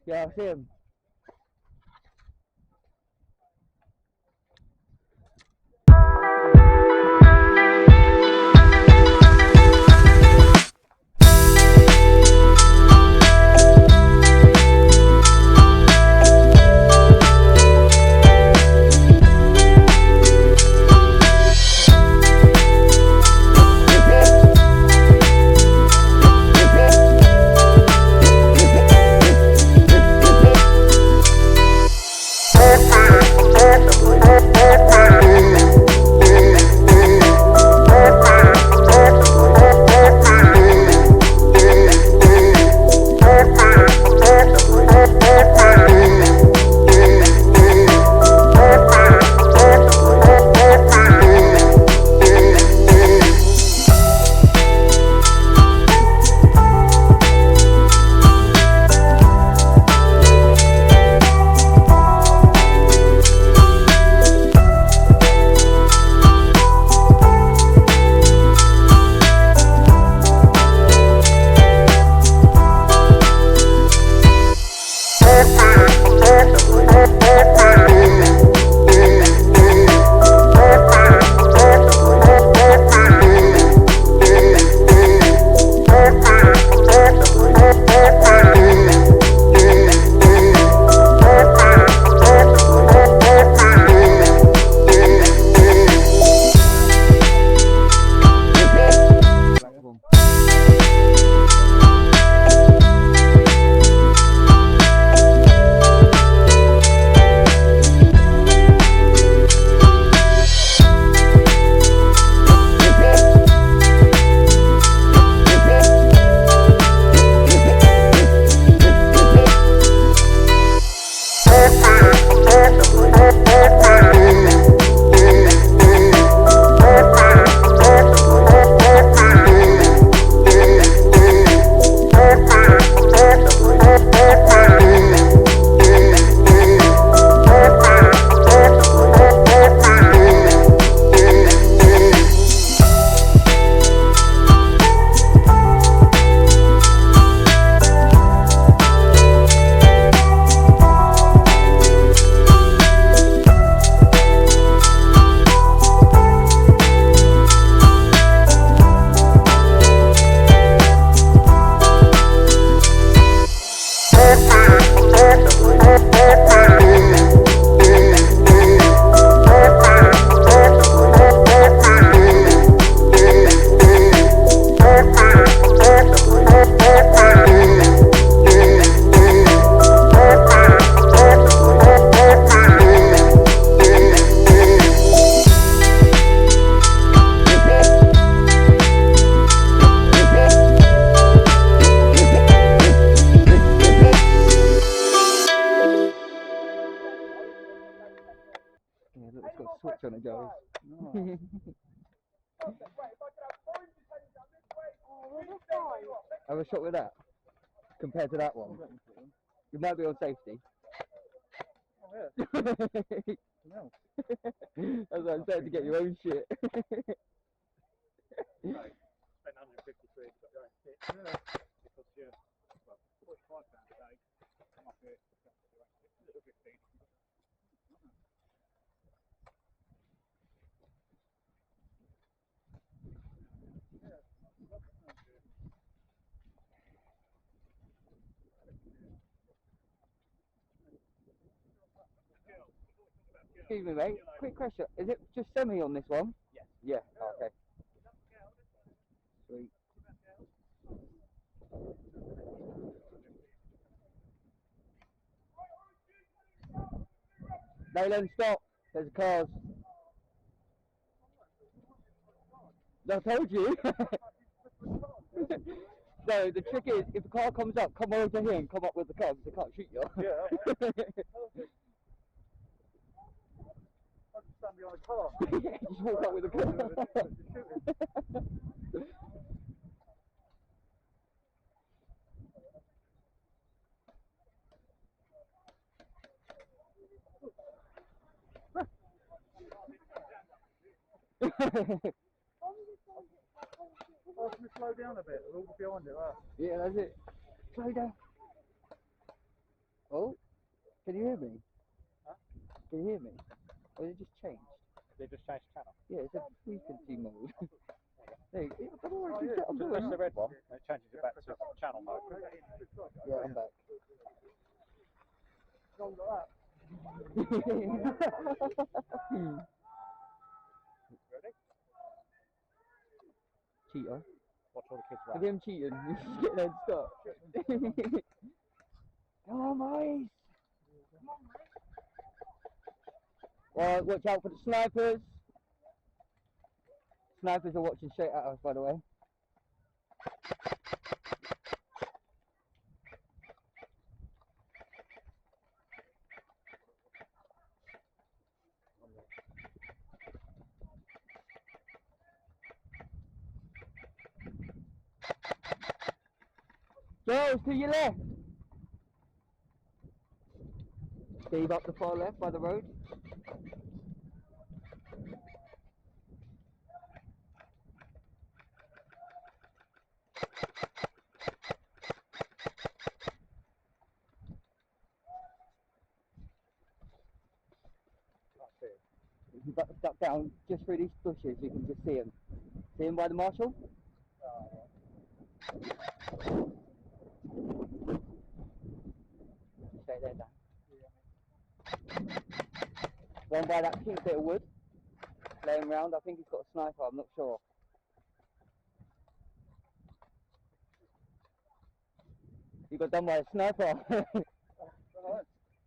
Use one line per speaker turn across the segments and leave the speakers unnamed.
Yeah, I see him. Yeah, look, it's got a switch on it, Joey.
No.
Have a shot with that compared to that one. You might be on safety.
Oh, yeah. No.
That's what I'm saying, to get your own shit.
Spent 150 quid to go and sit. Yeah. Because you're, well, £45 a day. I'm up here. Little 15.
Excuse me, mate. Quick question. Is it just semi on this one?
Yes.
Yeah. Oh, okay. Sweet. Leyland, stop. There's cars. I told you. So the trick is, if a car comes up, come over here and come up with the car because they can't shoot you.
Yeah. I'll just stand behind a car.
Yeah, just walk up with the car.
Oh, can we slow down a bit? We're all behind it, right?
Yeah, that's it. Slow down. Oh, can you hear me?
Huh?
Can you hear me? Or has it just changed?
They just changed channel.
Yeah, it's a frequency mode. Hey, I don't know what
Oh,
you
yeah.
set on
Just
doing.
press the red one and it changes it back to channel mode.
Yeah, I'm back.
Don't like that. Ready?
Cheater.
Watch all the kids
Look
run.
at him cheating. He's just getting head start. Come on, boys. Well, watch out for the snipers. Snipers are watching straight at us, by the way. Girls, to your left. Steve up the far left by the road. You've got to duck down just through these bushes, you can just see him. See him by the marshal? Stay there, Dan. One by that pink bit of wood, laying round. I think he's got a sniper, I'm not sure. You got done by a sniper.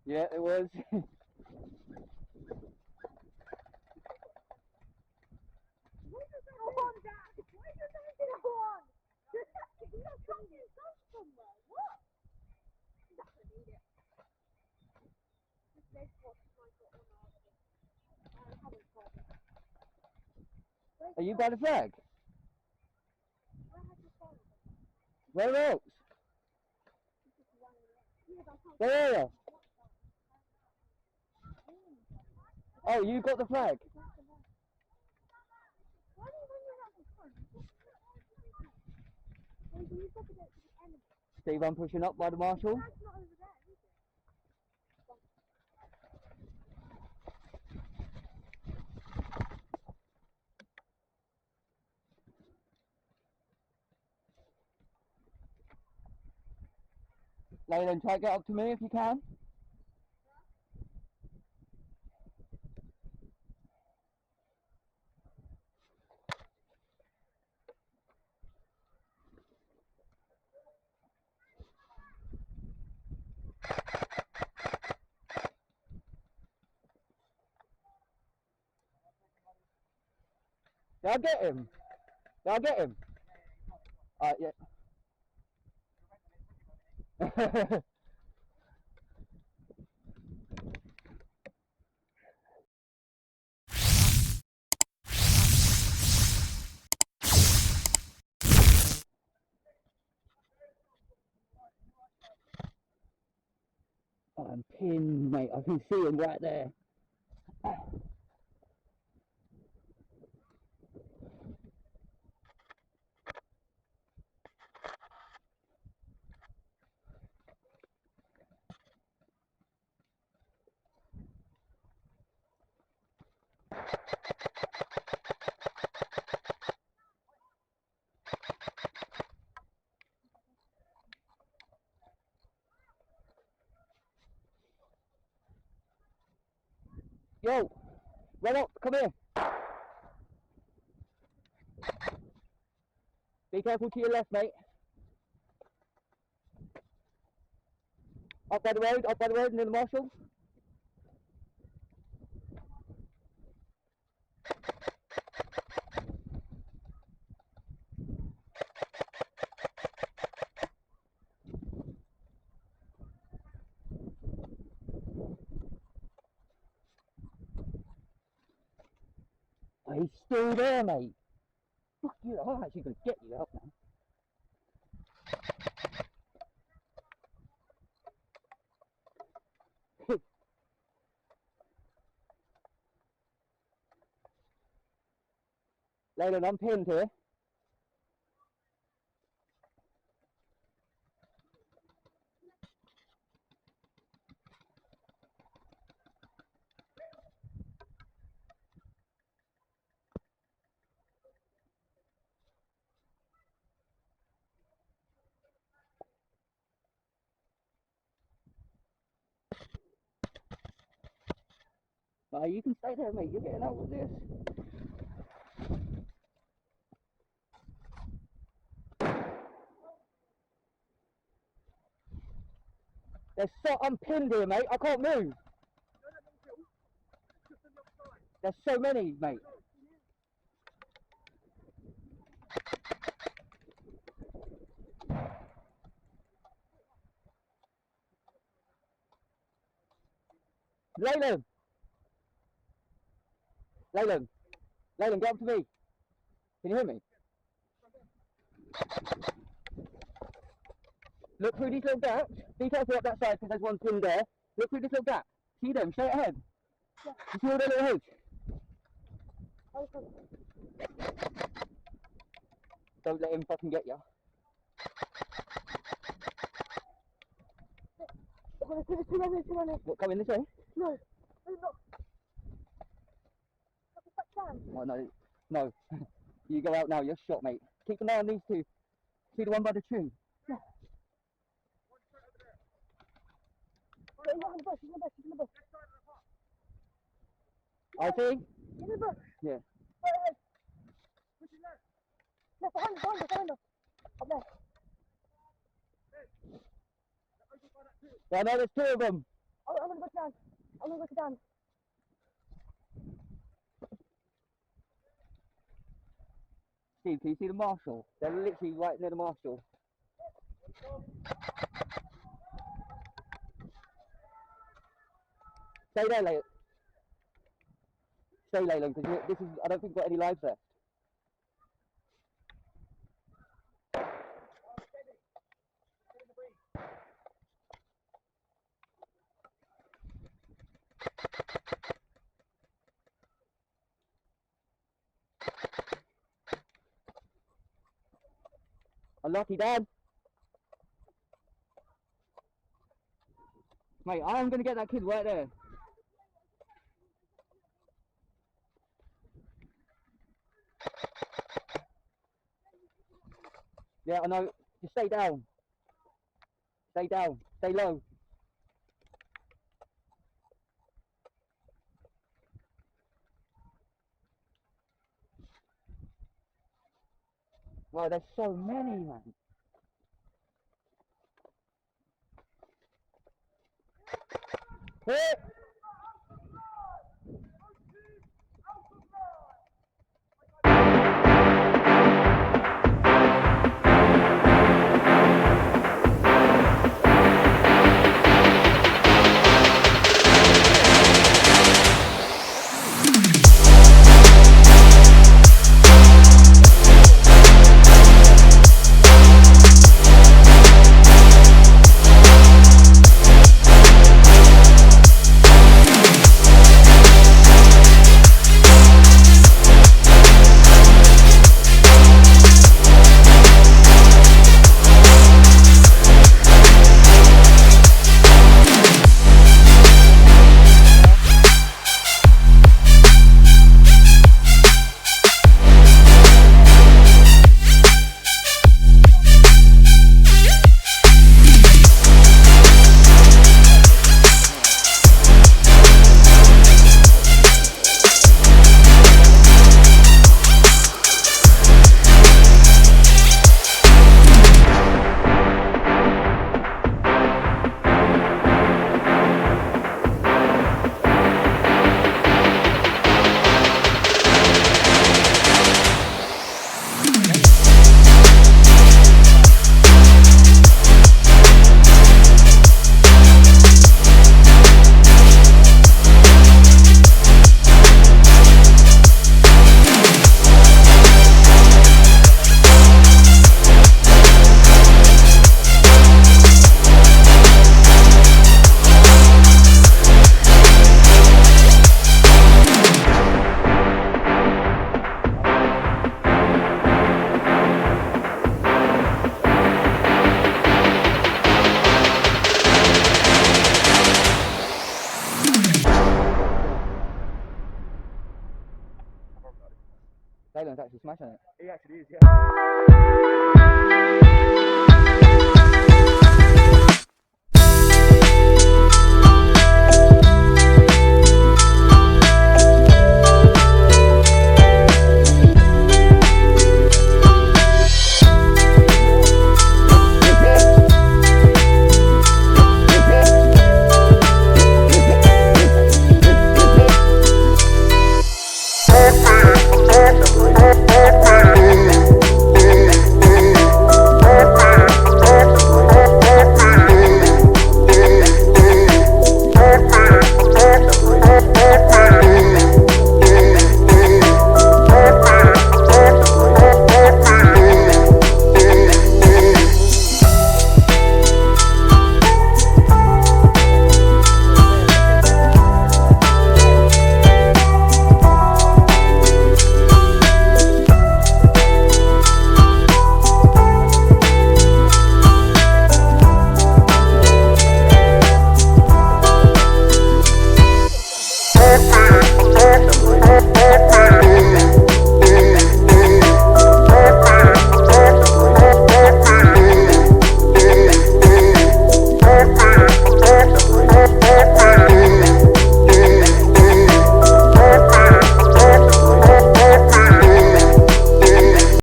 Yeah, it was. Are you by the flag? Where else? Where are you? Oh, you got the flag? Steve, I'm pushing up by the marshal. Leyland, try to get up to me if you can. Did I get him? Did I get him? Yeah. I'm pinned, mate. I can see him right there. Yo, run up, come here. Be careful to your left, mate. Up by the road, near the marshal. Oh, he's still there, mate. Fuck you, I'm actually going to get you out now. Leyland, I'm pinned here. You can stay there, mate. You're getting out with this. I'm pinned here, mate. I can't move. There's so many, mate. Leyland, get up to me. Can you hear me? Look through these little gaps. Be careful up that side because there's one pinned there. Look through this little gap. See them, straight ahead. Yeah. You see all their little hoods? Don't let him fucking get you. What, coming this way?
No, not.
Oh, no. You go out now, you're shot, mate. Keep an eye on these two. See the one by the tree?
Yeah. He's in the bush, he's in the bush.
I see?
In the bush.
Yeah.
Right. Left, behind us. Up there.
Yeah, no, there's two of them.
I'm gonna go down.
Steve, can you see the marshal? They're literally right near the marshal. Stay there, Leyland. Stay, Leyland, because I don't think we've got any lives left. Unlucky, Dad. Mate, I'm going to get that kid right there. Yeah, I know. Just stay down. Stay down. Stay low. Wow, there's so many, man. Hit! actually smashing it.
He actually is, yeah.